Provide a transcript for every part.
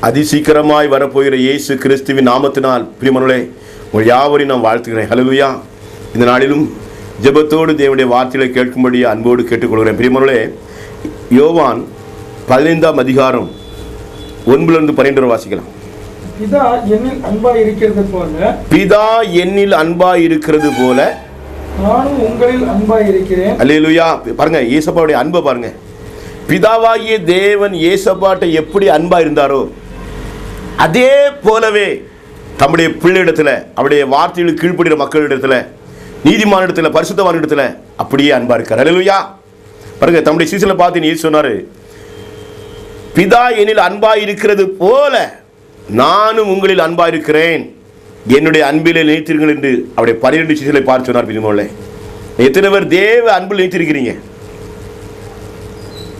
அதிசீக்கிரமாய் வரப்போகிற இயேசு கிறிஸ்துவின் நாமத்தினால் பிரியமானவர்களே உங்கள் யாவரையும் நான் வாழ்த்துகிறேன். ஹல்லேலூயா. இந்த நாளிலும் ஜெபத்தோடு தேவனுடைய வார்த்தைகளை கேட்கும்படி அன்போடு கேட்டுக்கொள்கிறேன். பிரியமானவர்களே, யோவான் 15ஆம் அதிகாரம் 9-12 வாசிக்கலாம். பிதா என்னில் அன்பாய் இருக்கிறது போல நானும் உங்களில் அன்பாய் இருக்கிறேன். அல்லேலூயா. பாருங்க, இயேசுவாவுடைய அன்பை பாருங்க. பிதாவாகிய தேவன் இயேசுவாட்ட எப்படி அன்பா இருந்தாரோ அதே போலவே தம்முடைய பிள்ளையிடத்துல, அவருடைய வார்த்தைகளுக்கு கீழ்ப்படுகிற மக்களிடத்துல, நீதிமானிடத்துல, பரிசுத்தவானிடத்துல அப்படியே அன்பா இருக்கார். அல்லேலூயா. பாருங்க, தம்முடைய சீசனை பார்த்து இயேசு சொன்னாரு, பிதா என்னில் அன்பா இருக்கிறது போல நானும் உங்களில் அன்பா இருக்கிறேன், என்னுடைய அன்பிலே நினைத்திருங்கள் என்று அவருடைய 12 சீசனை பார்த்து சொன்னார். பிரியமானவர்களே, எத்தனை பேர் தேவ அன்பில் நினைத்திருக்கிறீங்க?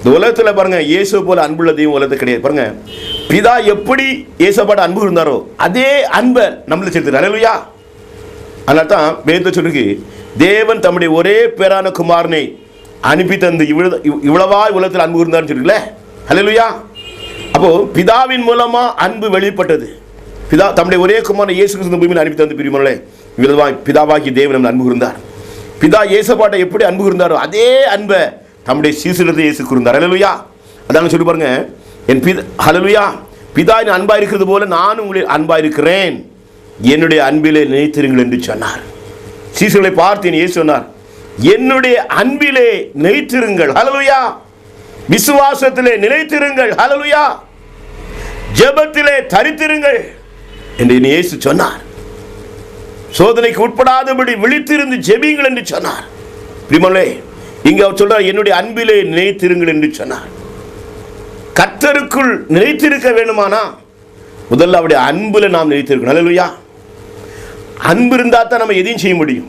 இந்த உலகத்தில் பாருங்க, இயேசு போல அன்புள்ள தெய்வம் உலகத்தில் கிடையாது. பாருங்க, பிதா எப்படி இயேசுவோட அன்பு இருந்தாரோ அதே அன்பை நம்மள செலுத்துறார். அல்லேலூயா. அதனால தான் வேதத்தை சொல்லிருக்கு, தேவன் தம்முடைய ஒரே பேரான குமாரனை அனுப்பி தந்து இவ்வளவா உலகத்தில் அன்பு இருந்தார்னு சொல்லிருக்கல. அல்லேலூயா. அப்போ பிதாவின் மூலமா அன்பு வெளிப்பட்டது. பிதா தம்முடைய ஒரே குமாரனை இயேசு கிறிஸ்து பூமியில் அனுப்பி தந்து பிரியமானவர்களே, பிதாவாகி தேவன் நம்ம அன்பு இருந்தார். பிதா இயேசுவாட்ட எப்படி அன்பு இருந்தாரோ அதே அன்பை தம்முடைய சீசனத்தை இயேசு கூர்ந்தார். அல்லேலூயா. அதாங்க சொல்லி பாருங்க, என் பிதா, அல்லேலூயா, பிதா என் அன்பா இருக்கிறது போல நானும் உங்களில் அன்பா இருக்கிறேன், என்னுடைய அன்பிலே நிலைத்திருங்கள் என்று சொன்னார். சீசர்களை பார்த்து இயேசு சொன்னார், என்னுடைய அன்பிலே நிலைத்திருங்கள். அல்லேலூயா. விசுவாசத்திலே நிலைத்திருங்கள். அல்லேலூயா. ஜெபத்திலே தரித்திருங்கள் என்று இயேசு சொன்னார். சோதனைக்கு உட்படாதபடி விழித்திருந்து ஜெபியுங்கள் என்று சொன்னார். பிரியமானவர்களே, இங்க அவர் சொல்றார், என்னுடைய அன்பிலே நிலைத்திருங்கள் என்று சொன்னார். கர்த்தருக்குள் நிலைத்திருக்க வேண்டுமானா முதல்ல அவருடைய அன்புல நாம் நிலைத்திருக்கணும். அல்லேலூயா. அன்பு இருந்தா தான் நம்ம எதையும் செய்ய முடியும்.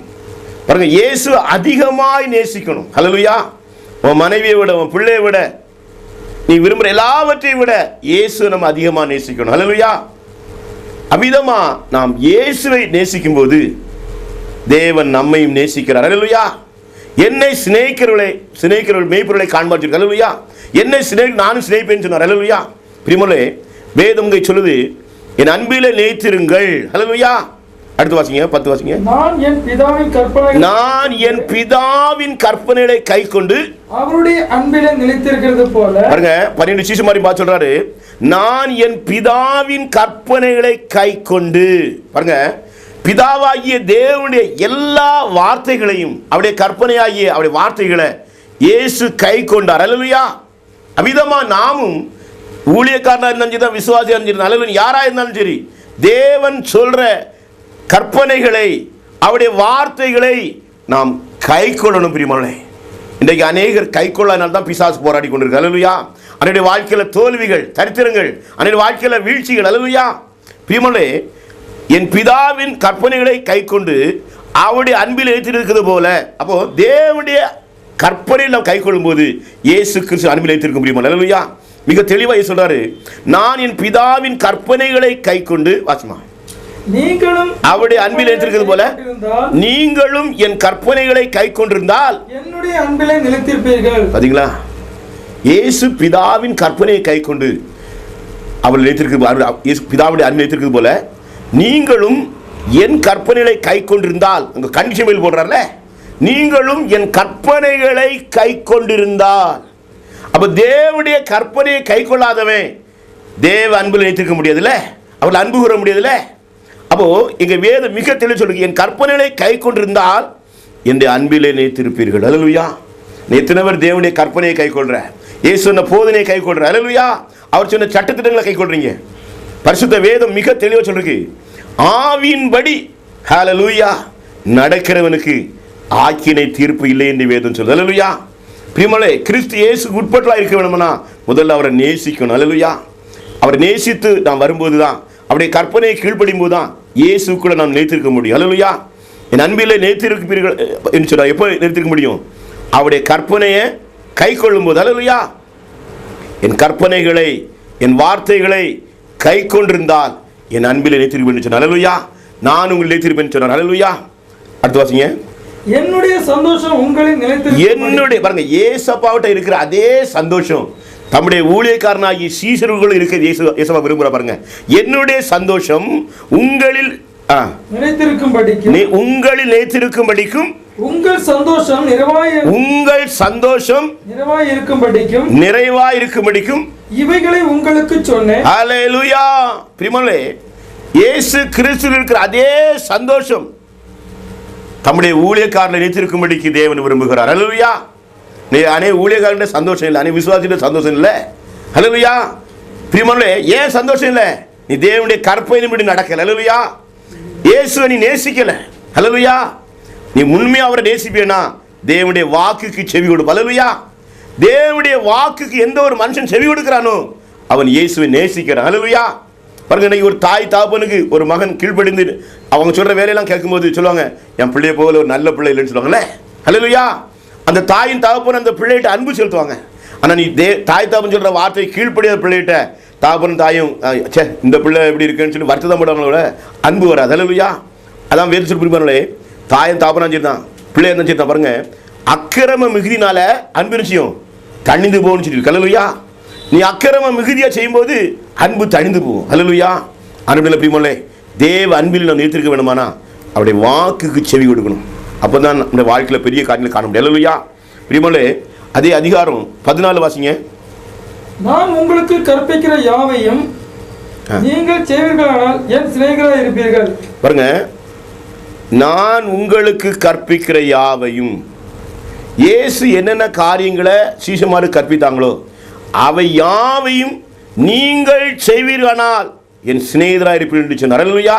பாருங்க, இயேசு அதிகமாய் நேசிக்கணும். அல்லேலூயா. உன் மனைவியை விட, உன் பிள்ளையை விட, நீ விரும்புற எல்லாவற்றையும் விட இயேசு நம்ம அதிகமா நேசிக்கணும். அல்லேலூயா. அவ்விதமா நாம் இயேசுவை நேசிக்கும் போது தேவன் நம்மையும் நேசிக்கிறார். அல்லேலூயா. என்னை சிநேகிக்கிறவர்கள் மேய்ப்பொருளை காண்பார்கள். அல்லேலூயா. என்னை நானும் சிநேகிப்பேன்னு சொன்னார். அல்லேலூயா. பிரியமானவர்களே, வேதம் இங்கே சொல்லுது, என் அன்பிலே நிலைத்திருங்கள். அல்லேலூயா. அடுத்து வாசிங்க, 10 வாசிங்க. நான் என் பிதாவின் கற்பனைகளை கைக்கொண்டு அவருடைய அன்பிலே நிலைத்திருக்கிறது போல. பாருங்க, 12 சீசுமாரி பார்த்து சொல்றாரு, நான் என் பிதாவின் கற்பனைகளை கைக்கொண்டு. பாருங்க, பிதாவாகிய தேவனுடைய எல்லா வார்த்தைகளையும், அவருடைய கற்பனையாகிய அவருடைய வார்த்தைகளை இயேசு கை கொண்டார். அல்லேலூயா. அவ்விதமா நாமும் ஊழியக்காரனா இருந்தாலும் சரி, விசுவாசியா இருந்தாலும், அல்லேலூயா, யாரா இருந்தாலும் சரி, தேவன் சொல்ற கற்பனைகளை, அவருடைய வார்த்தைகளை நாம் கை கொள்ளணும். பிரியமானவர்களே, இன்றைக்கு அநேகர் கை கொள்ளாதனால தான் பிசாசு போராடி கொண்டிருக்கு. அல்லேலூயா. அவருடைய வாழ்க்கையில தோல்விகள், தரித்திரங்கள், அவருடைய வாழ்க்கையில வீழ்ச்சிகள். அல்லேலூயா. பிரியமானவர்களே, என் பிதாவின் கற்பனைகளை கை கொண்டு அவருடைய அன்பில் ஏற்றிருக்கிறது போல. அப்போ தேவனுடைய கற்பனையில் நாம் கை கொள்ளும் போது இயேசு கிறிஸ்து அன்பில் ஏற்றிருக்க முடியுமா? அல்லேலூயா. மிக தெளிவாக சொல்றாரு, நான் என் பிதாவின் கற்பனைகளை கை கொண்டு, வாசிமா, நீங்களும் அவருடைய அன்பில் ஏற்றிருக்கிறது போல நீங்களும் என் கற்பனைகளை கை கொண்டிருந்தால் என்னுடைய அன்பிலே நிலைத்திருப்பீர்கள். பாத்தீங்களா? இயேசு பிதாவின் கற்பனையை கை கொண்டு அவர் நிலைத்திருக்கிறது, பிதாவுடைய அன்பில் ஏற்றிருக்கிறது போல நீங்களும் என் கற்பனைகளை கை கொண்டிருந்தால், உங்க கண்டிஷன் போடுறார்ல, நீங்களும் என் கற்பனைகளை கை கொண்டிருந்தால். அப்ப தேவனுடைய கற்பனையை கை கொள்ளாதவன் தேவ அன்பில் நிலைத்திருக்க முடியாதுல்ல, அவர்கள் அன்பு கூற முடியாதுல்ல. அப்போ எங்க வேதம் மிக தெளிவாக சொல்லுங்க, என் கற்பனைகளை கை கொண்டிருந்தால் என்னுடைய அன்பிலே நிலைத்திருப்பீர்கள். அல்லேலூயா. எத்தனைவர் தேவனுடைய கற்பனையை கை கொள்ற, இயேசு சொன்ன போதனையை கை கொள்ற, அல்லேலூயா, அவர் சொன்ன சட்டத்திட்டங்களை கை கொள்றீங்க. பரிசுத்த வேதம் மிக தெளிவாக சொல்லிருக்கு, ஆவியின்படி, ஹல்லேலூயா, நடக்கிறவனுக்கு ஆக்கினை தீர்ப்பு இல்லை என்று வேதம் சொல்லுது. அல்லேலூயா. பிரியமானவர்களே, கிறிஸ்து இயேசு உட்பட்டா இருக்க வேணும்னா முதல்ல அவரை நேசிக்கணும். அல்லேலூயா. அவரை நேசித்து நாம் வரும்போது தான், அவருடைய கற்பனையை கீழ்ப்படியும் போது தான் இயேசுக்குள்ள நாம் நிலைத்திருக்க முடியும். அல்லேலூயா. என் அன்பிலே நிலைத்திருப்பீர்கள் என்று சொல்றார். எப்போ நிலைத்திருக்க முடியும்? அவருடைய கற்பனையை கை கொள்ளும் போது. அல்லேலூயா. என் கற்பனைகளை, என் வார்த்தைகளை கை கொண்டிருந்தால் என் அன்பில் நிலைத்திருப்பேன் சொன்னார். அல்லேலூயா. நான் உங்கள் நிலைத்திருப்பேன் சொன்னார். அல்லேலூயா. அடுத்து வாசிங்க. என்னுடைய சந்தோஷம் உங்களில் நிலைத்திருக்கும். என்னுடைய, பாருங்க, இயேசுவாவிட்ட இருக்கிற அதே சந்தோஷம் தம்முடைய ஊழியக்காரனாகிய சீஷர்கள் இருக்க இயேசுவா விரும்புற பாருங்க. என்னுடைய சந்தோஷம் உங்களில் உங்களில் நிலைத்திருக்கும்படிக்கும் உங்கள் சந்தோஷம் நிறைவாய் இருக்கும்படிக்கும் இவைகளை உங்களுக்கு சொன்னேன். ஹல்லேலூயா. பிரியமானவர்களே, இயேசு கிறிஸ்துவில் இருக்கிற அதே சந்தோஷம் தம்முடைய ஊழியக்காரனை நிலைத்திருக்கும்படிக்கு தேவன் விரும்புகிறார். ஹல்லேலூயா. நீ அநேக ஊழியக்காரனுடைய சந்தோஷம் இல்லை, அநேக விசுவாசியுடைய சந்தோஷம் இல்லை. ஹல்லேலூயா. பிரியமானவர்களே, ஏன் சந்தோஷம் இல்லை? நீ தேவனுடைய கற்பனையின்படி நடக்கல. ஹல்லேலூயா. இயேசுவை நீ நேசிக்கல. ஹல்லேலூயா. நீ உண்மையா அவரை நேசிப்பேனா தேவனுடைய வாக்குக்கு செவி கொடு. ஹல்லேலூயா. தேவனுடைய வாக்குக்கு எந்த ஒரு மனுஷன் செவி கொடுக்கிறானோ அவன் இயேசுவை நேசிக்கிறான். ஹல்லேலூயா. பாருங்க, இன்னைக்கு ஒரு தாய் தாப்பனுக்கு ஒரு மகன் கீழ்ப்படிந்து அவங்க சொல்ற வேலையெல்லாம் கேட்கும்போது சொல்லுவாங்க, என் பிள்ளைய போல ஒரு நல்ல பிள்ளை இல்லைன்னு சொல்லுவாங்கல்ல. ஹல்லேலூயா. அந்த தாயின் தகப்பன் அந்த பிள்ளைகிட்ட அன்பு செலுத்துவாங்க. ஆனால் நீ தாய் தாப்பன் சொல்ற வார்த்தை கீழ்ப்படியாத பிள்ளைகிட்ட தாப்பனும் தாயும் சே இந்த பிள்ளை எப்படி இருக்குன்னு சொல்லி வருத்தம் போடுவாங்களோட அன்பு வராது. ஹல்லேலூயா. அதான் வேறு சொல்லி புரிப்பாங்களே, தாயும் தாப்பனா சரிதான், பிள்ளை என்ன சரிதான். பாருங்க, அக்கிரம மிகுதினால அன்பு நிச்சயம் தணிந்து போகணும்னு சொல்லி. ஹல்லேலூயா. நீ அக்கிரம மிகுதியா செய்யும்போது அன்பு தணிந்து போகும். ஹல்லேலூயா. அன்பில் பிரியமானவர்களே, தேவ அன்பில் நாம் நிலைத்திருக்க வேண்டுமானா அவருடைய வாக்குக்கு செவி கொடுக்கணும். அப்போதான் நம்முடைய வாழ்க்கையில் பெரிய காரியங்களை காண முடியும். ஹல்லேலூயா. பிரியமானவர்களே, அதே அதிகாரம் 14 வாசிங்க. நான் உங்களுக்கு கற்பிக்கிற யாவையும் நீங்கள் செய்வீர்களானால் என் சிநேகிதராய் இருப்பீர்கள். பாருங்க, நான் உங்களுக்கு கற்பிக்கிற யாவையும், இயேசு என்னென்ன காரியங்களை சீஷமாறு கற்பித்தாங்களோ அவை யாவையும் நீங்கள் செய்வீர்களானால் என் சிநேகிதராய் இருப்பீர்கள் என்று சொன்னார். ஹல்லேலூயா.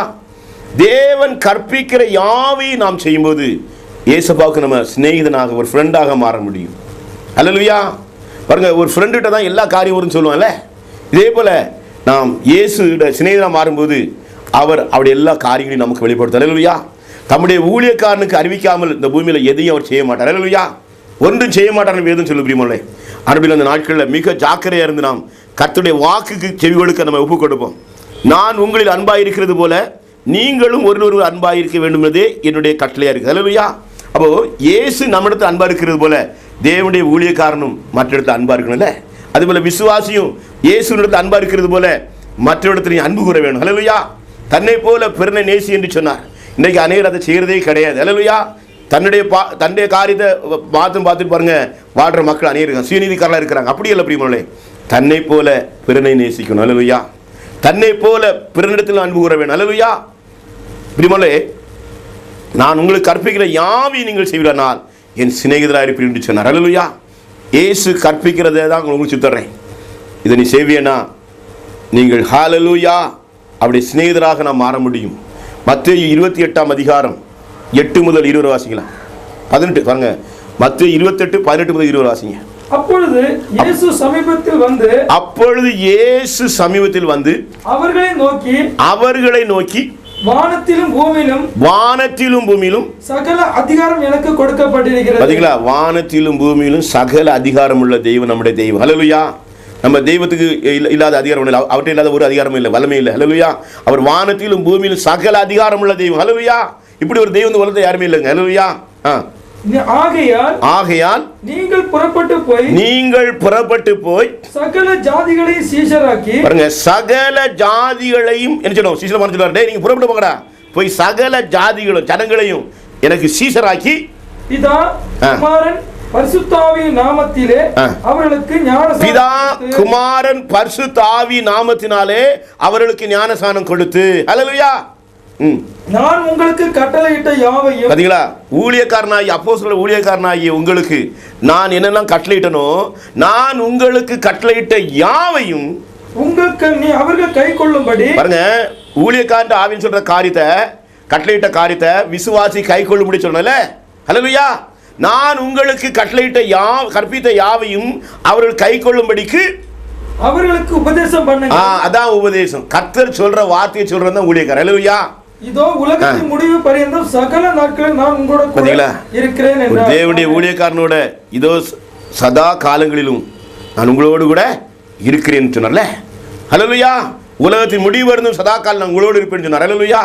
தேவன் கற்பிக்கிற யாவையும் நாம் செய்யும்போது இயேசுவுக்கு நம்ம சிநேகிதனாக ஒரு ஃப்ரெண்டாக மாற முடியும். ஹல்லேலூயா. பாருங்க, ஒரு ஃப்ரெண்டுகிட்ட தான் எல்லா காரியம் வரும்னு சொல்லுவாங்கல்ல, இதே போல நாம் இயேசுவோட சிநேகிதனாக மாறும்போது அவருடைய எல்லா காரியங்களையும் நமக்கு வெளிப்படுத்தும். ஹல்லேலூயா. தம்முடைய ஊழியக்காரனுக்கு அறிவிக்காமல் இந்த பூமியில் எதையும் அவர் செய்ய மாட்டார். ஹல்லேலூயா. ஒன்றும் செய்ய மாட்டார் வேதம் சொல்லு. பிரியமானவர்களே, அன்பில் அந்த நாட்களில் மிக ஜாக்கிரதையாக இருந்து நாம் கர்த்தருடைய வாக்குக்கு செவி கொடுக்க நம்ம ஒப்புக் கொடுப்போம். நான் உங்களில் அன்பாக இருக்கிறது போல நீங்களும் ஒருவர் அன்பாக இருக்க வேண்டும் என்பதே என்னுடைய கட்டளையாக இருக்குது. ஹல்லேலூயா. அப்போ இயேசு நம்மிடத்தில் அன்பாக இருக்கிறது போல தேவனுடைய ஊழியக்காரனும் மற்ற இடத்துல அன்பாக இருக்கணும்ல. அதுபோல விசுவாசியும் இயேசுவிடத்தில் அன்பாக இருக்கிறது போல மற்ற இடத்துல அன்பு கூற வேணும். ஹல்லேலூயா. தன்னை போல பிறனை நேசி என்று சொன்னார். இன்றைக்கு அநேகர் அதை செய்கிறதே கிடையாது. ஹல்லேலூயா. தன்னுடைய காரியத்தை பார்த்துட்டு பாருங்க வாழ்கிற மக்கள் அநேகர் சுயநீதிக்காரர்களாக இருக்கிறாங்க. அப்படி இல்லை பிரியமானவர்களே, தன்னை போல பிறனை நேசிக்கணும். ஹல்லேலூயா. தன்னை போல பிறனிடத்தில் அன்பு கூற வேணும். ஹல்லேலூயா. பிரியமானவர்களே, நான் உங்களுக்கு கற்பிக்கிற யாவையும் நீங்கள் செய்வீர்களானால் என் சிநேகிதராக இருப்பீர்கள் என்று சொன்னார். ஹல்லேலூயா. இயேசு கற்பிக்கிறதை தான் உங்களுக்கு சொல்லித்தர்றேன். இதை நீ செய்வியனா நீங்கள் ஹல்லேலூயா அவருடைய சிநேகிதராக நாம் மாற முடியும். மத்தேயு 28 அதிகாரம் 8 முதல் 20 வாசிக்கலாம். 18 பாருங்க, மத்தேயு 28 18 முதல் 20 வாசிங்க. அப்பொழுது இயேசு சமீபத்தில் வந்து அவர்களை நோக்கி வானத்திலும் பூமியிலும் சகல அதிகாரம் எனக்கு கொடுக்கப்பட்டிருக்கிறது. பாத்தீங்களா, வானத்திலும் பூமியிலும் சகல அதிகாரம் உள்ள தெய்வம் நம்முடைய தெய்வம். ஹல்லேலூயா. நம்ம தெய்வத்துக்கு இல்லாத அதிகாரம் இல்லை, அவர்கிட்ட இல்லாத ஒரு அதிகாரம் இல்லை, வல்லமை இல்லை. ஹல்லேலூயா. அவர் வானத்திலும் பூமியிலும் சகல அதிகாரம் உள்ள தெய்வம். ஹல்லேலூயா. இப்படி ஒரு தெய்வம் உலகத்தில் யாருமே இல்லைங்க. ஹல்லேலூயா. ஆகையால் நீங்கள் புறப்பட்டு போய் சகல ஜாதிகளையும் சீஷராக்கி பாருங்க, சகல ஜாதிகளையும் என்ன சொல்லுவோம், சீஷர் சொல்றாரு, டேய் நீங்க புறப்பட்டு போங்கடா, போய் சகல ஜாதிகளும் ஜனங்களையும் எனக்கு சீஷராக்கி பிதா குமாரன் பரிசுத்தாவியின் நாமத்திலே அவர்களுக்கு ஞானஸ்நானம் கொடுத்து. ஹல்லேலூயா. நான் உங்களுக்கு கட்டளையிட்ட யாவையும், பாத்தீங்களா, ஊழியக்காரனாகி அப்போஸ்தலர் ஊழியக்காரனாகி உங்களுக்கு நான் என்னெல்லாம் கட்டளையிட்டனோ நான் உங்களுக்கு கட்டளையிட்ட யாவையும் உங்களுக்கு அவர்கள் கை கொள்ளும்படி. பாருங்க, ஊழியக்காரன் ஆவின்னு சொல்ற காரியத்தை, கட்டளையிட்ட காரியத்தை விசுவாசி கை கொள்ளும்படி சொன்னல. ஹல்லேலூயா. நான் உங்களுக்கு கட்டளையிட்ட கற்பித்த யாவையும் அவர்கள் கை கொள்ளும்படிக்கு அவர்களுக்கு உபதேசம் பண்ணுங்க. அதான் உபதேசம். கர்த்தர் சொல்ற வார்த்தையை சொல்றதுதான் ஊழியக்காரர். ஹல்லேலூயா. இதோ உலகத்தின் முடிவு பரியந்தம் சகல நாட்களில் நான் உங்களோட கூட இருக்கிறேன் என்ற தேவனுடைய ஊழியக்காரனோட இதோ சதா காலங்களிலும் நான் உங்களோடு கூட இருக்கிறேன் சொன்னார்ல. ஹல்லேலூயா. உலகத்தின் முடிவு இருந்தும் சதா காலம் நான் உங்களோடு இருப்பேன்னு சொன்னார். ஹல்லேலூயா.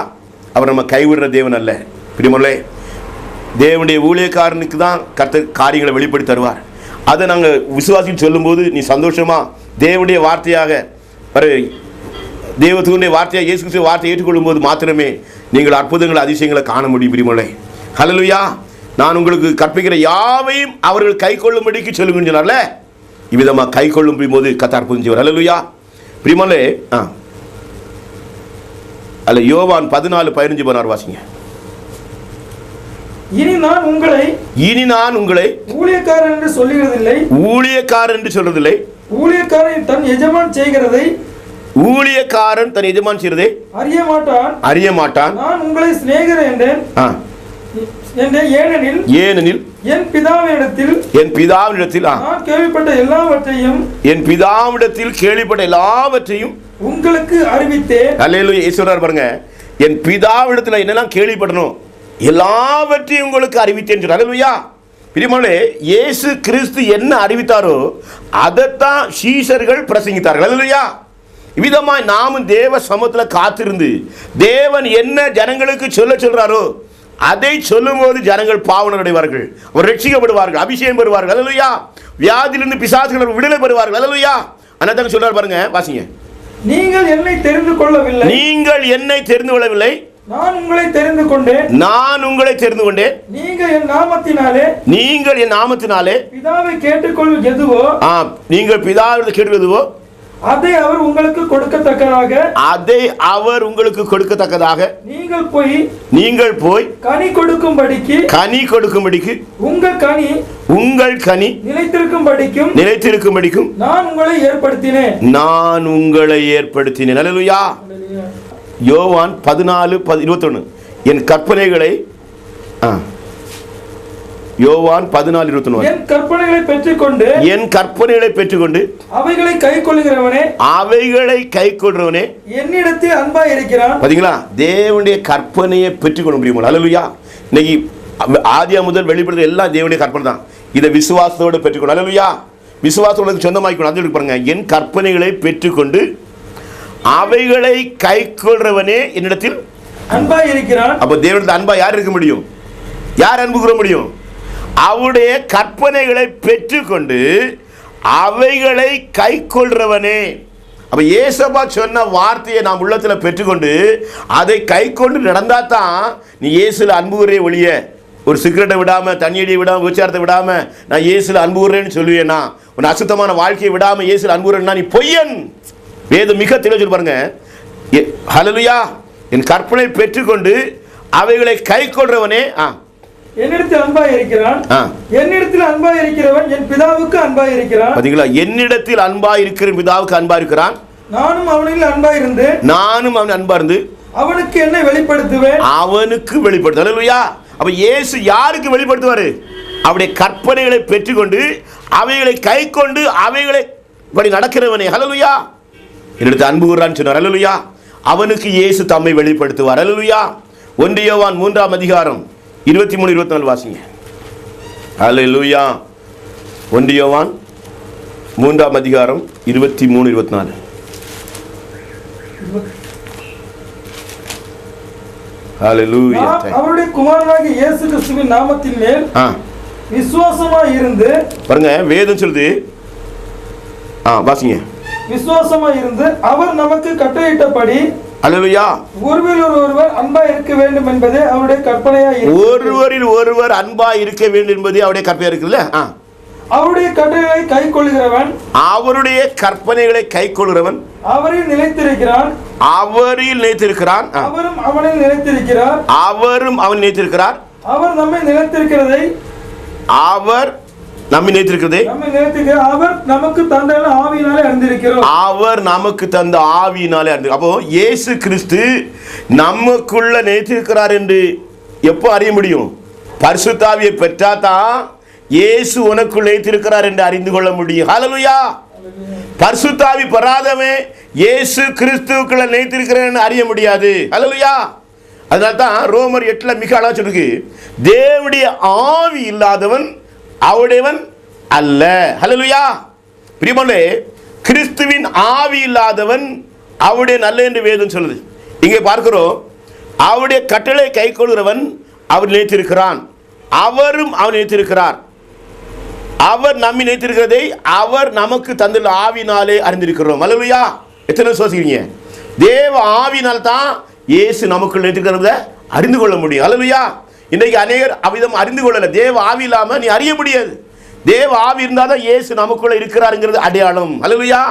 அவர் நம்ம கைவிடுற தேவன் அல்ல. பிரியமானவர்களே, தேவனுடைய ஊழியக்காரனுக்கு தான் கர்த்தர் காரியங்களை வெளிப்படுத்தி தருவார். அதை நாங்கள் விசுவாசின்னு சொல்லும்போது நீ சந்தோஷமா தேவனுடைய வார்த்தையாக தேவத்துடைய வார்த்தையாக இயேசு கிறிஸ்துவின் வார்த்தையை ஏற்றுக்கொள்ளும் போது மாத்திரமே நீங்கள் அற்புதங்கள் அதிசயங்களை காண முடியும். பிரியமோளே, ஹல்லேலூயா. நான் உங்களுக்கு கற்பிக்கிற யாவையும் அவர்கள் கை கொள்ளும்படிக்கு சொல்லுங்கன்னு சொன்னார்ல, இவ்விதமாக கை கொள்ளும் போது கர்த்தர் அற்புதம் செய்வார். ஹல்லேலூயா. பிரியமோளே, அல்ல யோவான் 14:15 வாசிங்க. இனி நான் உங்களை ஊழியக்காரன் என்று சொல்லுகிறதில்லை, ஊழியக்காரன் தன் எஜமான் செய்கிறதை அறிய மாட்டான். நான் உங்களை சிநேகிதர் என்றேன், ஏனெனில் என் பிதாவினிடத்தில் நான் கேள்விப்பட்ட எல்லாவற்றையும் உங்களுக்கு அறிவித்தேன். அல்லேலூயா. ஈஸ்வரர் பாருங்க, என் பிதாவிடத்தில் என்னெல்லாம் கேள்விப்படணும் எல்லாவற்றையும் உங்களுக்கு அறிவித்தேன் சொல்றார். அல்லேலூயா. பிரியமானே, இயேசு கிறிஸ்து என்ன அறிவித்தாரோ அதைத்தான் சீஷர்கள் பிரசங்கித்தார்கள். அல்லேலூயா. இவ்விதமாய் நாமும் தேவ சமூகத்தில் காத்திருந்து தேவன் என்ன ஜனங்களுக்கு சொல்றாரோ அதை சொல்லும் போது ஜனங்கள் பாவனை அடைவார்கள், அவர் ரட்சிக்கப்படுவார்கள், அபிஷேகம் பெறுவார்கள். அல்லேலூயா. வியாதியிலிருந்து பிசாசுகள் விடுதலை பெறுவார்கள். அல்லேலூயா. அனதான் சொல்றார் பாருங்க, வாசிங்க. நீங்கள் என்னை தெரிந்து கொள்ளவில்லை, நான் உங்களை தெரிந்து கொண்டேன். நீங்கள் என் நாமத்தினாலே பிதாவை கேட்டுக்கொள்வது எதுவோ, நீங்கள் பிதாவை கேட்பதுவோ அதை அவர் உங்களுக்கு கொடுக்கத்தக்கதாக நீங்கள் போய் கனி கொடுக்கும்படிக்கு உங்கள் கனி நிலைத்திருக்கும்படிக்கும் நான் உங்களை ஏற்படுத்தினேன். அல்லேலூயா. யோவான் 14:21 என் கற்பனைகளை யோவான் 14:21 என் கற்பனைகளை பெற்றுக்கொண்டு அவைகளை கைக்கொள்கிறவனே என்னிடத்தில் அன்பாய் இருக்கிறான். பாத்தீங்களா, தேவனுடைய கற்பனையை பெற்றுக்கொள்ள முடியும். அல்லேலூயா. இன்னைக்கு ஆதியா முதல் வெளிப்படுறது எல்லாம் தேவனுடைய கற்பனை தான். இதை விசுவாசத்தோடு பெற்றுக்கொள்ள. அல்லேலூயா. விசுவாசத்தோடு சொந்தமாக்கணும். அது பாருங்க, என் கற்பனைகளை பெற்றுக்கொண்டு அவைகளை கைக்கொள்றவனே என்னிடத்தில் அன்பாய் இருக்கிறான். அப்ப தேவனிடத்தில் அன்பா யார் இருக்க முடியும்? யார் அன்பு கூற முடியும்? அவருடைய கற்பனைகளை பெற்றுக்கொண்டு அவைகளை கைக்கொள்றவனே. அப்ப ஏசப்பா சொன்ன வார்த்தையை நாம் உள்ளத்தில் பெற்றுக்கொண்டு அதை கைக்கொண்டு நடந்தா தான் நீ இயேசுல அன்பு கூறே ஒழிய ஒரு சிகரெட்டை விடாம, தண்ணியடியை விடாம, விசாரத்தை விடாம நான் இயேசுல அன்பு கூறேன்னு சொல்லுவேன்னா, உன் அசுத்தமான வாழ்க்கையை விடாம இயேசுல அன்பு கூறேன்னா நீ பொய்யன். வேதம் மிக தெளிவாக பாருங்க. ஹல்லேலூயா. என் கற்பனை பெற்றுக்கொண்டு அவைகளை கைக்கொள்றவனே என்னிடத்தில் அன்பாய் இருக்கிறான். என்னிடத்தில் அன்பாய் இருக்கிறவன் என் பிதாவுக்கு அன்பாய் இருக்கிறான். பாத்தீங்களா, என்னிடத்தில் அன்பாய் இருக்கிற பிதாவுக்கு அன்பாய் இருக்கிறான். நானும் அவனில் அன்பாய் இருந்து அவனுக்கு என்ன வெளிப்படுத்துவேன். அல்லேலூயா. அப்ப இயேசு யாருக்கு வெளிப்படுத்துவாரு? அவருடைய கற்பனைகளை பெற்றுக்கொண்டு அவைகளை கைக்கொண்டு அவைகளை படி நடக்கிறவனே. அல்லேலூயா. என்னிடத்தில் அன்பு கூறான்னு சொன்னார். அல்லேலூயா. அவனுக்கு இயேசு தம்மை வெளிப்படுத்துவார். அல்லேலூயா. 1 யோவான் 3:23-24 வாசிங்க. அல்லேலூயா. 1 யோவான் 3:23-24. அல்லேலூயா. அவருடைய குமாரனாகிய இயேசு கிறிஸ்துவின் நாமத்தின் மேல் விசுவாசமாய் இருந்து பாருங்க, வேதம் சொல்லுது. வாசிங்க. விசுவாசமாய் இருந்து அவர் நமக்கு கட்டளையிட்டபடி அல்லேலூயா ஒருவர் அன்பாய் இருக்க வேண்டும் என்பதே அவருடைய கற்பனையாய் இருக்கிறது. ஒருவரில் ஒருவர் அன்பாய் இருக்க வேண்டும் என்பதே அவருடைய கற்பனையா இருக்குல்ல. அவருடைய கட்டளைகளை கைக்கொள்கிறவன், அவருடைய கற்பனைகளை கைக்கொள்கிறவன் அவரில் நிலைத்திருக்கிறான். அவரில் நிலைத்திருக்கிறான். அவரும் அவனில் நிலைத்திருக்கிறார். அவரும் அவன் நிலைத்திருக்கிறார். அவர் நம்மை நிலைத்திருக்கிறதை அவர் நம்மை நிலைத்திருக்கிறதே அவர் நமக்கு தந்த ஆவியினாலே அறிந்திருக்கிறோம். அவர் நமக்கு தந்த ஆவியினாலே அறிந்து. அப்போ இயேசு கிறிஸ்து நமக்குள்ள நிலைத்திருக்கிறார் என்று எப்போ அறிய முடியும்? பரிசுத்த ஆவியை பெற்றாதான் இயேசு உனக்குள் நிலைத்திருக்கிறார் என்று அறிந்து கொள்ள முடியும். ஹல்லேலூயா. பரிசுத்த ஆவி பெறாதவன் இயேசு கிறிஸ்துவுக்குள்ள நிலைத்திருக்கிறார் அறிய முடியாது. ஹல்லேலூயா. அதனால தான் ரோமர் 8 மிக அழகா சொல்லுது, தேவனுடைய ஆவி இல்லாதவன் அவருடையவன் அல்ல. ஹல்லேலூயா. பிரியமானே, கிறிஸ்துவின் ஆவி இல்லாதவன் அவருடைய நல்ல என்று வேதம் சொல்லுது. இங்கே பார்க்கிறோம், அவருடைய கட்டளை கைக்கொள்கிறவன் அவர் நிலைத்திருக்கிறான். அவரும் அவன் நிலைத்திருக்கிறார். அவர் நம்மை நினைத்திருக்கிறதை அவர் நமக்கு தந்துள்ள ஆவினாலே அறிந்திருக்கிறோம். அல்லேலூயா. எத்தனை விசுவாசிக்கிறீங்க? தேவ ஆவினால் தான் இயேசு நமக்குள் நினைத்திருக்கிறத அறிந்து கொள்ள முடியும். அல்லேலூயா. இன்றைக்கு அநேகர் அவ்விதம் அறிந்து கொள்ளல. தேவ ஆவி இல்லாம நீ அறிய முடியாது. தேவ ஆவி இருந்தால் தான் இயேசு நமக்குள்ள இருக்கிறாருங்கிறது அடையாளம். அல்லேலூயா.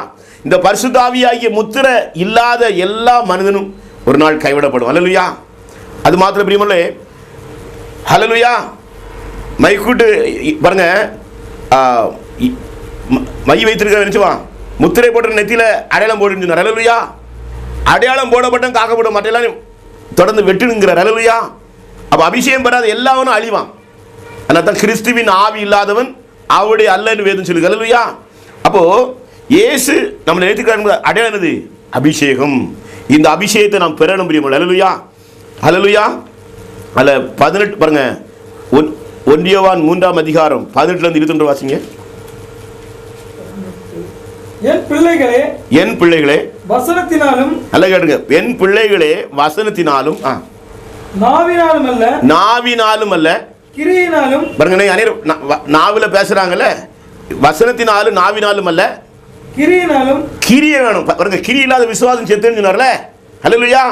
இந்த பரிசுத்த ஆவியாகிய முத்திரை இல்லாத எல்லா மனிதனும் ஒரு நாள் கைவிடப்படும். அல்லேலூயா. அது மாத்திரம் பிரியமல்லே. அல்லேலூயா. மைக்கூட்டு பாருங்க, மை வைத்திருக்க நினைச்சுவான், முத்திரை போட்ட நெத்தியில அடையாளம் போட்டு. அல்லேலூயா. அடையாளம் போடப்பட்ட காக்கப்படும், மற்றெல்லாம் தொடர்ந்து வெட்டுங்கிறார். அல்லேலூயா. அப்ப அபிஷேகம் பெறாத எல்லாவனும் அழிவான். அதனால தான் கிறிஸ்துவின் ஆவி இல்லாதவன் அவருடைய அல்லன்னு வேதம் சொல்லுங்க. அல்லேலூயா. அப்போ இயேசு நம்ம நினைத்துக்கிறார் அடையாளம் எது? அபிஷேகம். இந்த அபிஷேகத்தை நாம் பெறணும் பிரியமான. அல்லேலூயா. அல்லேலூயா. அல்ல 18 பாருங்க, 1 யோவான் 3ஆம் அதிகாரம் 18 21 வாசிங்க. என் பிள்ளைகளே வசனத்தினாலும், அல்ல கேட்டுங்க, என் பிள்ளைகளே வசனத்தினாலும் நாவினாலும் அல்ல கிரியினாலும். பாருங்க, நாவில பேசுறாங்கல்ல, வசனத்தினாலும் நாவினாலும் அல்ல கிரியினாலும். கிரியை வேணும் பாருங்க. கிரி இல்லாத விசுவாசம் செத்துன்னு சொன்னார்ல. அல்லேலூயா.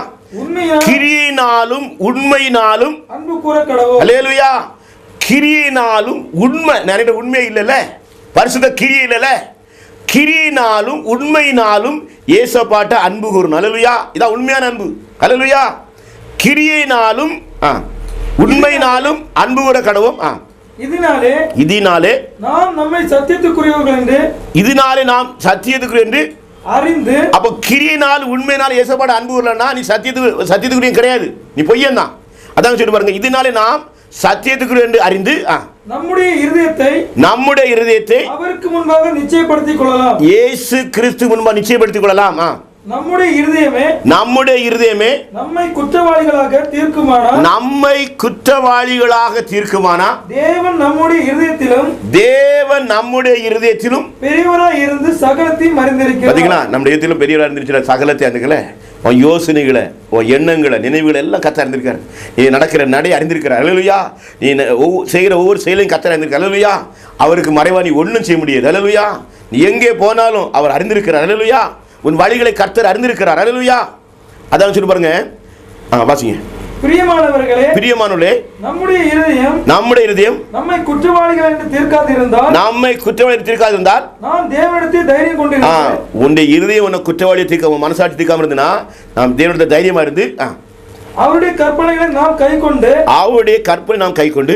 கிரியினாலும் உண்மையினாலும் அன்பு கூற கடவுள். அல்லேலூயா. கிரியினாலும் உண்மை, நிறைய உண்மை இல்லைல்ல, பரிசுத்த கிரியை இல்லைல்ல, கிரியினாலும் உண்மையினாலும் ஏசப்பாட்ட அன்பு கூறணும். அல்லேலூயா. இதான் உண்மையான அன்பு. அல்லேலூயா. கிரியினாலும் உண்மையினாலும் அன்பு கூற கடவும். இதனாலே நாம் நம்மை சத்தியத்துக்குரியவர்கள் என்று, இதனாலே நாம் சத்தியத்துக்குரிய என்று அறிந்து. அப்ப கிரியினால் உண்மையினால் ஏசப்பாட அன்பு கூறலன்னா நீ சத்தியத்துக்குரிய கிடையாது, நீ பொய்யன் தான். அதான் சொல்லி பாருங்க, இதனாலே நாம் சத்தியத்துக்குரிய என்று அறிந்து நம்முடைய இருதயத்தை அவருக்கு முன்பாக நிச்சயப்படுத்திக் கொள்ளலாம். இயேசு கிறிஸ்து முன்பாக நிச்சயப்படுத்திக் கொள்ளலாம். நம்முடைய இருதயமே நம்மை குற்றவாளிகளாக தீர்க்குமானா தேவன் நம்முடைய இருதயத்திலும் பெரியவராய் இருந்து சகலத்தையும் அறிந்திருக்கிறார். பாத்தீங்களா, நம்முடைய இருதயத்திலும் பெரியவராய் இருந்திருக்கிறார். சகலத்தை அறிந்துக்கல, உன் யோசனைகளை, உன் எண்ணங்களை, நினைவுகளை எல்லாம் கத்த அறிந்திருக்கார். நீ நடக்கிற நடை அறிந்திருக்கிறார். அல்லேலூயா. நீ செய்கிற ஒவ்வொரு செயலையும் கத்த அறிந்திருக்கார். அல்லேலூயா. அவருக்கு மறைவா நீ ஒன்றும் செய்ய முடியாது. அல்லேலூயா. நீ எங்கே போனாலும் அவர் அறிந்திருக்கிறார். அல்லேலூயா. உன் வழிகளை கர்த்தர் அறிந்திருக்கிறார். அல்லேலூயா. அதான் சொல்லி பாருங்க, வாசிங்க. பிரியமானவர்களே, நம்முடைய இருதயம் நம்மை குற்றவாளிகள் என்று தீர்க்காதிருந்தால் நாம் தேவனிடத்தில் தைரியம் கொண்டிருக்கிறோம். உன்னுடைய இருதயம் உன்னை குற்றவாளியை தீர்க்க, மனசாட்சி தீர்க்காம இருந்தனா நாம் தேவனிடத்தில் தைரியமா இருந்து அவருடைய கற்பனைகளை நாம் கைக்கொண்டு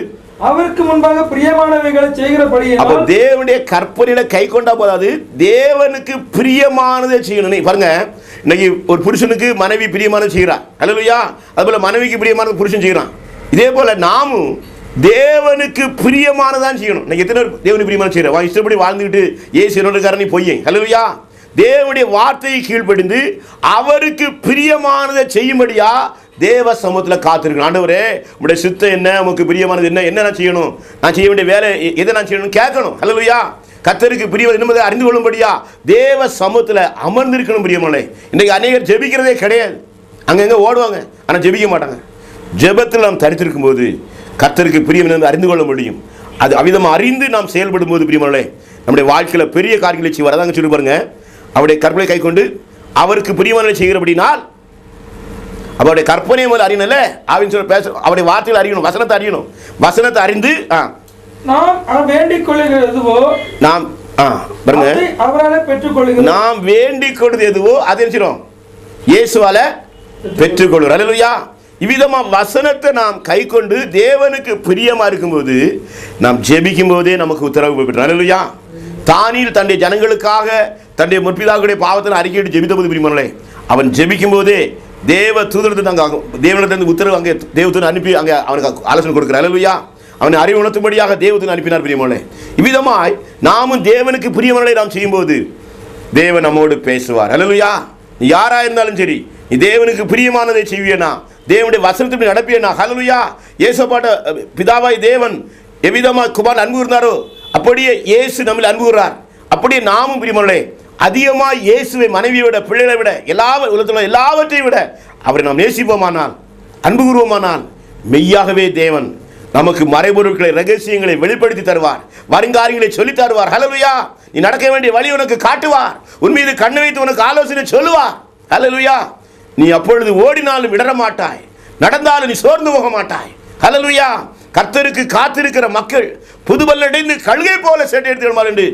அவருக்கு முன்பாக பிரியமானவைகளை செய்கிறபடி. அப்ப தேவனுடைய கற்பனையில கை கொண்டா போதாது, தேவனுக்கு பிரியமானதை செய்யணும். பாருங்க, இன்னைக்கு ஒரு புருஷனுக்கு மனைவி பிரியமானது செய்கிறான். அல்லேலூயா. அதுபோல மனைவிக்கு பிரியமானது புருஷன் செய்கிறான். இதே போல நாமும் தேவனுக்கு பிரியமானதான் செய்யணும். இன்னைக்கு எத்தனை பேர் தேவனுக்கு பிரியமான செய்யறோம்? இஷ்டப்படி வாழ்ந்துக்கிட்டு ஏசு என்னோட நீ பொய்யை. அல்லேலூயா. தேவனுடைய வார்த்தையை கீழ்ப்படிந்து அவருக்கு பிரியமானதை செய்யும்படியா தேவ சமூகத்தில் காத்திருக்கணும். ஆண்டவரே, உங்களுடைய சித்தம் என்ன, உங்களுக்கு பிரியமானது என்ன நான் செய்யணும், நான் செய்ய வேண்டிய வேலை எதை நான் செய்யணும் கேட்கணும். அல்லேலூயா. கர்த்தருக்கு பிரியமானது என்பதை அறிந்து கொள்ளும்படியா தேவ சமூகத்தில் அமர்ந்திருக்கணும். பிரியமானே, இன்றைக்கு அநேகர் ஜெபிக்கிறதே கிடையாது, அங்கங்க ஓடுவாங்க, ஆனால் ஜெபிக்க மாட்டாங்க. ஜெபத்தில் நாம் தரித்திருக்கும் போது கர்த்தருக்கு பிரியமானது அறிந்து கொள்ள முடியும். அது அவிதமாக அறிந்து நாம் செயல்படும் போது பிரியமானே நம்முடைய வாழ்க்கையில் பெரிய காரியங்களை செய்வார். அதாங்க சொல்லி பாருங்க, அவருடைய கற்பனை கை கொண்டு அவருக்கு பிரியமானதை செய்கிறபடினால் அவருடைய கற்பனை முதல் அறியணும்ல, அவன் சொல்ல பேச, அவருடைய வார்த்தைகள் அறியணும், வசனத்தை அறியணும். வசனத்தை அறிந்து நாம் வேண்டிக் கொள்ளுகிறது எதுவோ நாம் வேண்டிக் கொள்வது எதுவோ அதை நினைச்சிடும் இயேசுவால பெற்றுக்கொள்ளும். அல்லேலூயா. இவ்விதமா வசனத்தை நாம் கை கொண்டு தேவனுக்கு பிரியமா இருக்கும்போது நாம் ஜெபிக்கும் போதே நமக்கு உத்தரவு பெற்றோம். அல்லேலூயா. தானியேல் தன்னுடைய ஜனங்களுக்காக தன்னுடைய முற்பிதாக்களுடைய பாவத்தை அறிக்கையிட்டு ஜெபித்த போது பிரியமானவர்களே, அவன் ஜெபிக்கும் போதே தேவ தூதரத்தை அங்கே தேவனிடத்திலிருந்து உத்தரவு அங்கே தேவதூதன் அனுப்பி அங்கே அவனுக்கு ஆலோசனை கொடுக்கிறார். அல்லேலூயா. அவனை அறிவு உணர்த்தும்படியாக தேவதூதன் அனுப்பினார். பிரியமானவர்களே, இவ்விதமாய் நாமும் தேவனுக்கு பிரியமானதை நாம் செய்யும்போது தேவன் நம்மோடு பேசுவார். அல்லேலூயா. நீ யாரா இருந்தாலும் சரி, நீ தேவனுக்கு பிரியமானதை செய்வியனா, தேவனுடைய வசனத்தை நடப்பியனா. அல்லேலூயா. இயேசுபாட்ட பிதாவாய் தேவன் எவ்விதமாக குமாரன் அன்பு இருந்தாரோ அப்படியே இயேசு நம்மில் அன்பு கூறார். அப்படியே நாமும் பிரியமானவர்களே அதிகமாக இயேசுவை மனைவியை விட, பிள்ளைகளை விட, உலகத்தில் எல்லாவற்றையும் விட அவரை நாம் நேசிப்போமானால், அன்பு கூறுவோமானால் மெய்யாகவே தேவன் நமக்கு மறைபொருட்களை ரகசியங்களை வெளிப்படுத்தி தருவார். வருங்காரியங்களை சொல்லி தருவார். ஹல்லேலூயா. நீ நடக்க வேண்டிய வழி உனக்கு காட்டுவார். உன் மீது கண்ணு வைத்து உனக்கு ஆலோசனை சொல்லுவார். ஹல்லேலூயா. நீ அப்பொழுது ஓடினாலும் இடற மாட்டாய், நடந்தாலும் நீ சோர்ந்து போக மாட்டாய். ஹல்லேலூயா. கர்த்தருக்கு காத்திருக்கிற மக்கள் புதுபல்லடைந்து கழுகை போல சேட்டை எடுத்துக்கொள்வார் என்று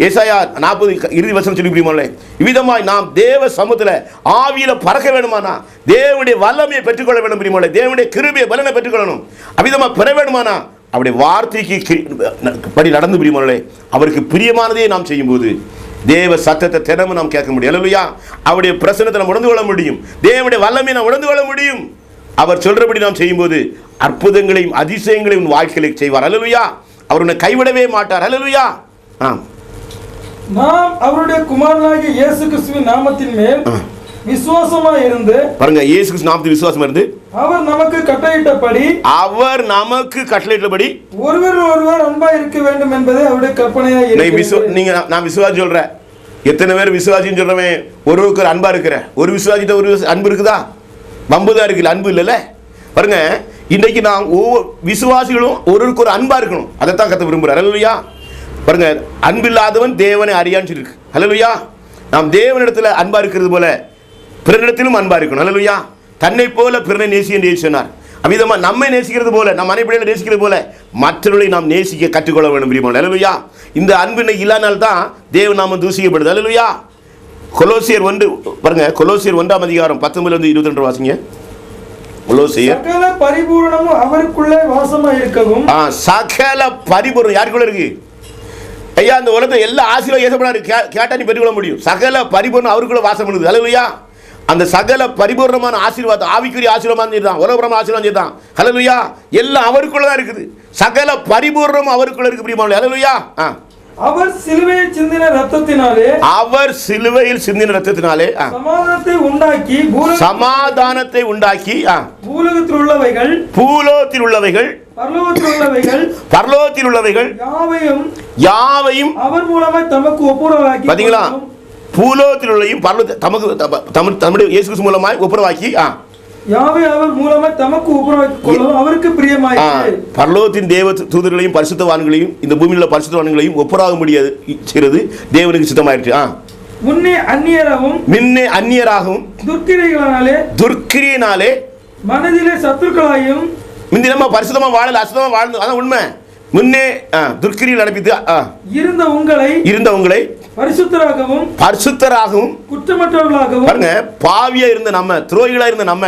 ஏசாயா 40 இறுதி வசனம் சொல்லி புரியுமாங்களே. இவ்விதமாய் நாம் தேவ சமூகத்தில் ஆவியில பறக்க வேணுமானா, தேவனுடைய வல்லமையை பெற்றுக்கொள்ள வேண்டும் புரியுமாங்களே, தேவனுடைய கிருபையை பலனை பெற்றுக்கொள்ளணும். அவ்விதமாக பெற வேணுமானா அவருடைய வார்த்தைக்கு படி நடந்து புரியுமாங்களே, அவருக்கு பிரியமானதே நாம் செய்யும்போது தேவ சத்தத்தை தினமும் நாம் கேட்க முடியும். ஹல்லேலூயா. அவருடைய பிரசன்னத்தை நாம் உணர்ந்து கொள்ள முடியும். தேவனுடைய வல்லமையை நாம் உணர்ந்து கொள்ள முடியும். அவர் சொல்றபடி நாம் செய்யும்போது அற்புதங்களையும் அதிசயங்களையும் வாழ்க்கையில செய்வார். ஹல்லேலூயா. அவர் உன்னை கைவிடவே மாட்டார். ஹல்லேலூயா. நாம் அவருடைய குமாரனாகிய இயேசு கிறிஸ்துவின் நாமத்தின் மேல் விசுவாசமா இருந்து, பாருங்க, இயேசு கிறிஸ்து நாமத்தில் விசுவாசமா இருந்து அவர் நமக்கு கட்டளையிட்டபடி ஒருவர் அன்பா இருக்க வேண்டும் என்பதே அவருடைய கற்பனையா இருக்கிறது. நீங்க நான் விசுவாசி சொல்றேன், எத்தனை பேர் விசுவாசின்னு சொல்றவன் ஒருவருக்கு ஒரு அன்பா இருக்கிற, ஒரு விசுவாசிட்ட ஒரு அன்பு இருக்குதா? வம்புதான் இருக்குல்ல, அன்பு இல்லைல்ல. பாருங்க, இன்னைக்கு நாம் ஒவ்வொரு விசுவாசிகளும் ஒருவருக்கு ஒரு அன்பா இருக்கணும். அதைத்தான் கத்த விரும்புறார். ஹல்லேலூயா. பாருங்க, அன்பில்லாதவன் தேவனை அறியான்னு சொல்லிருக்கு. ஹல்லேலூயா. நாம் தேவனிடத்துல அன்பா இருக்கிறது போல பிறனிடத்திலும் அன்பா இருக்கணும். ஹல்லேலூயா. தன்னை போல பிறனை நேசி என்று சொன்னார். அவ்விதமா நம்மை நேசிக்கிறது போல, நம் அனைவரையும் நேசிக்கிறது போல மற்றவர்களை நாம் நேசிக்க கற்றுக்கொள்ள வேண்டும் பிரியமான. ஹல்லேலூயா. இந்த அன்பினை இல்லானால்தான் தேவ நாமம் தூசிக்கப்படுது. ஹல்லேலூயா. கொலோசியர் 1 பாருங்க, கொலோசியர் 1 அதிகாரம் 19-22 வாசிங்க. கொலோசியர் சகல பரிபூரணமும் அவருக்குள்ளே வாசமா இருக்கவும். சகல பரிபூரணம் யாருக்குள்ள இருக்கு? ஐயா, அந்த உலகத்தை எல்லா ஆசீர்வாதம் ஏசப்படாரு கேட்டா நீ பெற்றுக்கொள்ள முடியும். சகல பரிபூரணம் அவருக்குள்ள வாசம் பண்ணுது. ஹல்லேலூயா. அந்த சகல பரிபூர்ணமான ஆசீர்வாதம் ஆவிக்குரிய ஆசீர்வாதம் தான், உலகபுரமான ஆசீர்வாதம் தான். ஹல்லேலூயா. எல்லாம் அவருக்குள்ள தான் இருக்குது. சகல பரிபூர்ணம் அவருக்குள்ள இருக்கு பிரியமானவர்களே. ஹல்லேலூயா. அவர் சிலுவையில் சிந்தின ரத்தத்தினாலே சமாதானத்தை உண்டாக்கி பூலோகத்தில் உள்ளவைகள் பரலோகத்தில் உள்ளவைகள் யாவையும் அவர் மூலமாய் தமக்கு ஒப்புரவாக்கி. பாத்தீங்களா? பூலோகத்தில் உள்ளவையும் தம்முடைய இயேசு கிறிஸ்து மூலமாய் ஒப்புரவாக்கி யாவை அவர் மூலமாய் தமக்கு ஒப்புரவாக்கி அவருக்கு பிரியமாயிற்று. பரலோகத்தின் தேவ தூதர்களையும் பரிசுத்தவான்களையும் இந்த பூமியில் உள்ள பரிசுத்தவான்களையும் ஒப்புராக முடியாது செய்கிறது தேவனுக்கு சித்தமாயிற்று. முன்னே அந்நியராகவும் துர்க்கிரியினாலே மனதிலே சத்துருக்களாயும் முந்தி நம்ம பரிசுத்தமா வாழல, அசுத்தமா வாழ்ந்து, அதான் உண்மை. முன்னே துர்க்கிரியில் நடப்பித்து இருந்த உங்களை பரிசுத்தராகவும் குற்றமற்றவர்களாகவும், பாருங்க, பாவியா இருந்த நம்ம, துரோகிகளா இருந்த நம்ம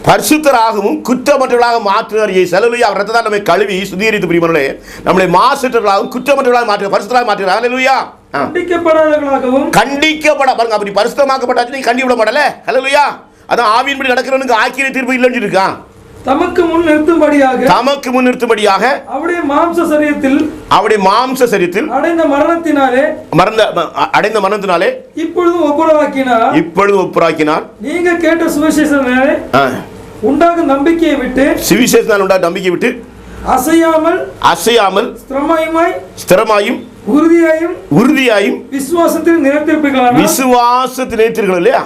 பரிசுத்தராகவும் குற்றமற்றவர்களாக மாற்றுவார் இயேசு. ஹல்லேலூயா. அவர் ரத்தத்தால் நம்மை கழுவி சுத்திகரித்து பிரியமானவர்களே நம்மளை மாசற்றவர்களாகவும் குற்றமற்றவர்களாக மாற்றுவார், பரிசுத்தராக மாற்றுவார். ஹல்லேலூயா. கண்டிக்கப்பட பாருங்க, அப்படி பரிசுத்தமாக்கப்பட்டாச்சு நீ கண்டிக்கப்பட மாட்டல. ஹல்லேலூயா. அதான் ஆவியின்படி நடக்கிறவனுக்கு ஆக்கிய தீர்ப்பு இல்லைன்னு இருக்கான். தமக்கு முன் நிறுத்தும்படியாக அவருடைய மாம்ச சரீரத்தில் அடைந்த மரணத்தினாலே இப்பொழுது ஒப்புரவாக்கினார். நீங்க கேட்ட சுவிசேஷத்தினாலே உண்டாகும் நம்பிக்கையை விட்டு அசையாமல் ஸ்திரமாயும் உறுதியாயும் விசுவாசத்தில் நிலைத்திருப்பீர்கள் இல்லையா?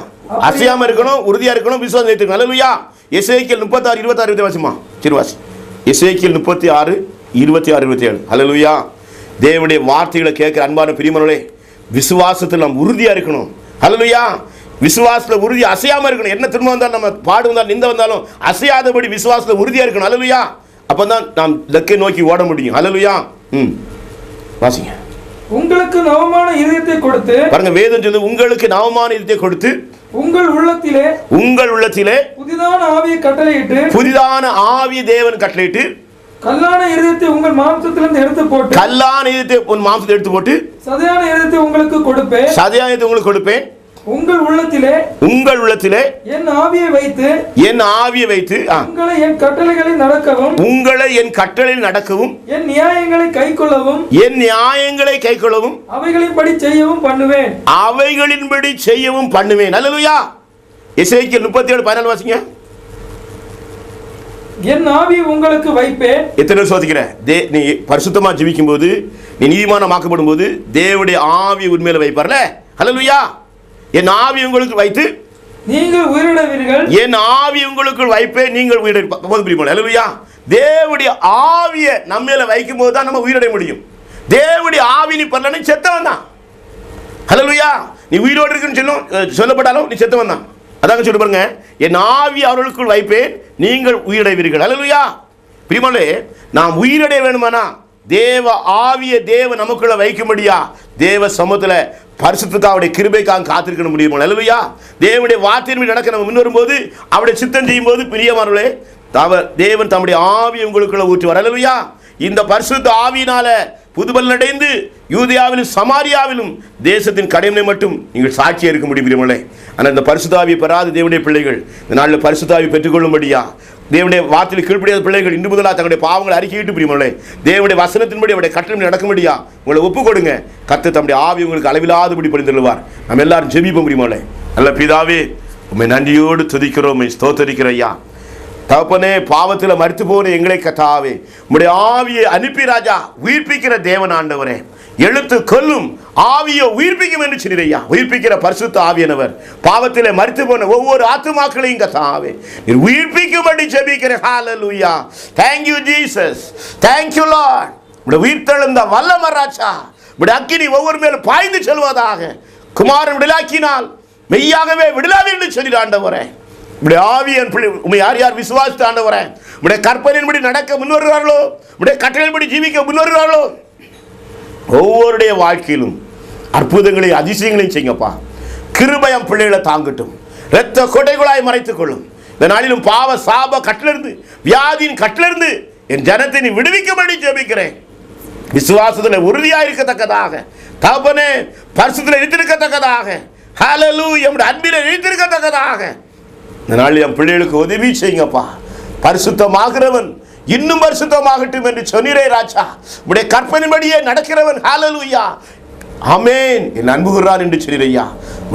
அசையாம இருக்கணும், உறுதியா இருக்கணும், விசுவாசம் நிலைத்திருக்கணும். ஹல்லேலூயா. எசேக்கியேல் 36:26 வாசிமா. சரி வாசி. எசேக்கியேல் 36:26-27. ஹல்லேலூயா. தேவனுடைய வார்த்தைகளை கேட்கிற அன்பான பிரியமானவர்களே, விசுவாசத்தில் நாம் உறுதியா இருக்கணும். ஹல்லேலூயா. விசுவாசத்தில் உறுதி, அசையாம இருக்கணும். என்ன திரும்ப வந்தாலும், நம்ம பாடு வந்தாலும், நிந்த வந்தாலும் அசையாதபடி விசுவாசத்தில் உறுதியா இருக்கணும். ஹல்லேலூயா. அப்பதான் நாம் லக்கை நோக்கி ஓட முடியும். ஹல்லேலூயா. வாசிங்க. உங்களுக்கு நவமான இதயத்தை கொடுத்து, பாருங்க, வேதம் சொல்லுது உங்களுக்கு நவமான இதயத்தை கொடுத்து உங்கள் உள்ளத்திலே புதிதான ஆவியை தேவன் கட்டளையிட்டு கல்லான இதயத்தை உங்கள் மாம்சத்திலிருந்து எடுத்து போட்டு சதையான இதயத்தை உங்களுக்கு கொடுப்பேன். உங்கள் உள்ளத்திலே என் ஆவியை வைத்து உங்களை என் கட்டளைகளில் நடக்கவும் என் நியாயங்களை கைக்கொள்ளவும் அவைகளின்படி செய்யவும் பண்ணுவேன். ஹல்லேலூயா. எசேக்கியேல் 37:14 வாசிங்க. என் ஆவியை உங்களுக்கு வைப்பேன். எத்தனை சோதிக்கிற நீ பரிசுத்தமா ஜீவிக்கும் போது, நீ நீதிமானமாக்கப்படும் போது தேவனுடைய ஆவி உண்மையில வைப்பார்ல. ஹல்லேலூயா. என் ஆவி உங்களுக்கு வைத்து நீங்கள் உயிரிழவீர்கள். என் ஆவி உங்களுக்குள் வைப்பேன், நீங்கள் உயிரிழப்பீர்கள். ஹல்லேலூயா. தேவனுடைய ஆவியை நம்ம மேல வைக்கும் போது தான் நம்ம உயிரடைய முடியும். தேவனுடைய ஆவி நீ பண்ணலன்னு செத்தவன் தான். ஹல்லேலூயா. நீ உயிரோடு இருக்குன்னு சொல்லப்பட்டாலும் நீ செத்தவன் தான். அதாங்க சொல்லி பாருங்க, என் ஆவி அவர்களுக்குள் வைப்பேன், நீங்கள் உயிரடைவீர்கள். ஹல்லேலூயா. பிரியமானே, நாம் உயிரடைய வேணுமானா தேவ ஆவிய தேவ நமக்குள்ள வைக்கும்படியா தேவ சமூகத்துல பரிசுத்தத்தாவுடைய கிருபைக்காக காத்திருக்க முடியுமா? ஹல்லேலூயா. தேவனுடைய வார்த்தையின் நடக்க நம்ம முன் வரும்போது அவருடைய சித்தம் செய்யும் போது பிரியமானவர்களே, தேவன் தம்முடைய ஆவியை உங்களுக்குள்ள ஊற்றுவார். ஹல்லேலூயா. இந்த பரிசுத்த ஆவியினால புதுபல் அடைந்து யூதேயாவிலும் சமாரியாவிலும் தேசத்தின் கடைமை மட்டும் நீங்கள் சாட்சியாக இருக்க முடியும் பிரியமானவர்களே. ஆனால் இந்த பரிசுத்த ஆவியை பெறாத தேவனுடைய பிள்ளைகள் இந்த நாளில் பரிசுத்த ஆவியை பெற்றுக்கொள்ளும்படியா தேவனுடைய வார்த்தையில் கீழ்ப்படியாத பிள்ளைகள் இன்று முதலாக தங்களுடைய பாவங்களை அறிக்கையிட்டு பிரியமானவர்களே, தேவனுடைய வசனத்தின்படி அவருடைய கட்டளை நடக்கும்படியா உங்களை ஒப்புக் கொடுங்க. கர்த்தர் தம்முடைய ஆவி உங்களுக்கு அளவில்லாதபடி பரிந்துள்ளார். நம்ம எல்லாரும் ஜெபிப்போம் பிரியமானவர்களே. நல்ல பிதாவே, உம்மை நன்றியோடு துதிக்கிறோம், உம்மை ஸ்தோத்தரிக்கிறோம் ஐயா. தகப்பனே, பாவத்தில் மரித்து போன எங்களை கர்த்தாவே உம்முடைய ஆவியை அனுப்பி ராஜா உயிர்ப்பிக்கிற தேவன் ஆண்டவரே, எழுத்து கொல்லும் ஆவியை உயிர்ப்பிக்கும் என்று சொன்னீரையா. உயிர்ப்பிக்கிற பரிசுத்த ஆவியானவர் பாவத்திலே மரித்து போன ஒவ்வொரு ஆத்துமாக்களையும் கர்த்தாவே நீர் உயிர்ப்பிக்கும்படி ஜெபிக்கிறேன். ஹல்லேலூயா. Thank you Jesus. Thank you Lord. உம்முடைய உயிர்த்தெழுந்த வல்லமை ராஜா, உம்முடைய அக்கினி ஒவ்வொரு மேலும் பாய்ந்து செல்வதாக. குமாரன் விடுதலாக்கினால் மெய்யாகவே விடுதலை என்று சொல்லி ஆண்டவரே, உம்முடைய ஆவியன் பிள்ளை உம்மை யார் யார் விசுவாசித்து ஆண்டவரே உம்முடைய கற்பனையின்படி நடக்க முன்வருகிறார்களோ, உம்முடைய கட்டளையின்படி ஜீவிக்க முன்வருகிறார்களோ, ஒவ்வொருடைய வாழ்க்கையிலும் அற்புதங்களையும் அதிசயங்களையும் செய்யுங்கப்பா. கிருபையம் பிள்ளைகளை தாங்கட்டும், இரத்த கொடைகளாய் மறைத்துக் கொள்ளும். இந்த நாளிலும் பாவ சாப கட்டிலிருந்து வியாதியின் கட்டிலிருந்து என் ஜனத்தை நீ விடுவிக்கும்படி ஜெபிக்கிறேன். விசுவாசத்தில் உறுதியாக இருக்கத்தக்கதாக, தகப்பனே பரிசுத்தில் இழுத்திருக்கத்தக்கதாக, ஹல்லேலூயா நம்முடைய அன்பில் இழுத்திருக்கத்தக்கதாக இந்த நாளில் என் பிள்ளைகளுக்கு உதவி செய்யுங்கப்பா. பரிசுத்தமாகிறவன் இன்னும் பரிசுத்தமாகட்டும் என்று சொன்னீரே ராஜா. உடைய கற்பனைப்படியே நடக்கிறவன் ஹல்லேலூயா ஆமென் என் அன்புகிறான் என்று சொன்னீரையா.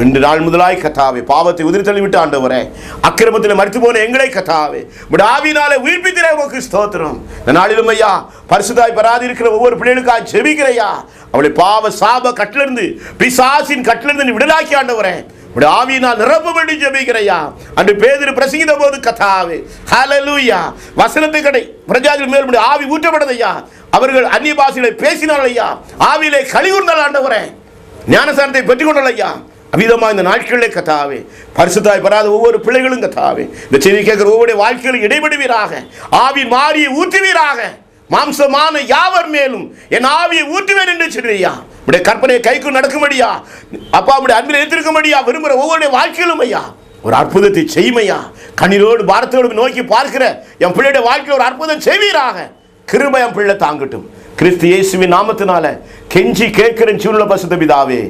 இன்று நாள் முதலாய் கர்த்தாவே பாவத்தை உதிரி தள்ளிவிட்டு ஆண்டவரே, அக்கிரமத்தில் மரித்து போன எங்களை கர்த்தாவே உடைய ஆவியினாலே உயிர்ப்பித்திர உமக்கு ஸ்தோத்திரம். இந்த நாளிலும் ஐயா பரிசுத்தாய் பெறாது இருக்கிற ஒவ்வொரு பிள்ளைகளுக்காக ஜெபிக்கிறையா. அவளை பாவ சாப கட்டிலிருந்து பிசாசின் கட்டிலிருந்து நீ விடுதலாக்கி ஆண்டவரே உடைய ஆவியினால் நிரப்பும்படி ஜெபிக்கிறையா. அன்று பேதுரு பிரசங்கித்த போது கர்த்தாவே ஹல்லேலூயா வசனத்தை கடை பிரஜாதிகள் மேல் உடைய ஆவி ஊற்றப்பட்டதையா. அவர்கள் அந்நிய பாஷைகளை பேசினார்கள் ஐயா, ஆவியிலே கலிகூர்ந்தால் ஆண்டவரே, ஞானசாரத்தை பெற்றுக்கொண்டால் ஐயா. அவிதமா இந்த நாட்களிலே கர்த்தாவே பரிசுத்தாய் பெறாத ஒவ்வொரு பிள்ளைகளும் கர்த்தாவே இந்த செய்தி கேட்கிற ஒவ்வொரு வாழ்க்கையிலும் இடைபடுவீராக. ஆவியின் மாறியை ஊற்றுவீராக. மாம்சமான யாவர் மேலும் என் ஆவியை ஊற்றுவேன் என்று சொல்றியா. உடைய கற்பனையை கைக்கு நடக்கும்படியா அப்பா உடைய அன்பில் எடுத்திருக்கும்படியா விரும்புகிற ஒவ்வொரு வாழ்க்கையிலும் ஐயா ஒரு அற்புதத்தை செய்யுமையா. கண்ணீரோடு பாரத்தோடு நோக்கி பார்க்கிற என் பிள்ளையுடைய வாழ்க்கையில் ஒரு அற்புதம் செய்வீராக. கிருபை என் பிள்ளை தாங்கட்டும். கிறிஸ்து இயேசுவின் நாமத்தினால கெஞ்சி கேட்கிற சூழ்நிலை பரிசுத்த பிதாவே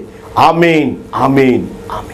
ஆமேன் ஆமேன் ஆமேன்.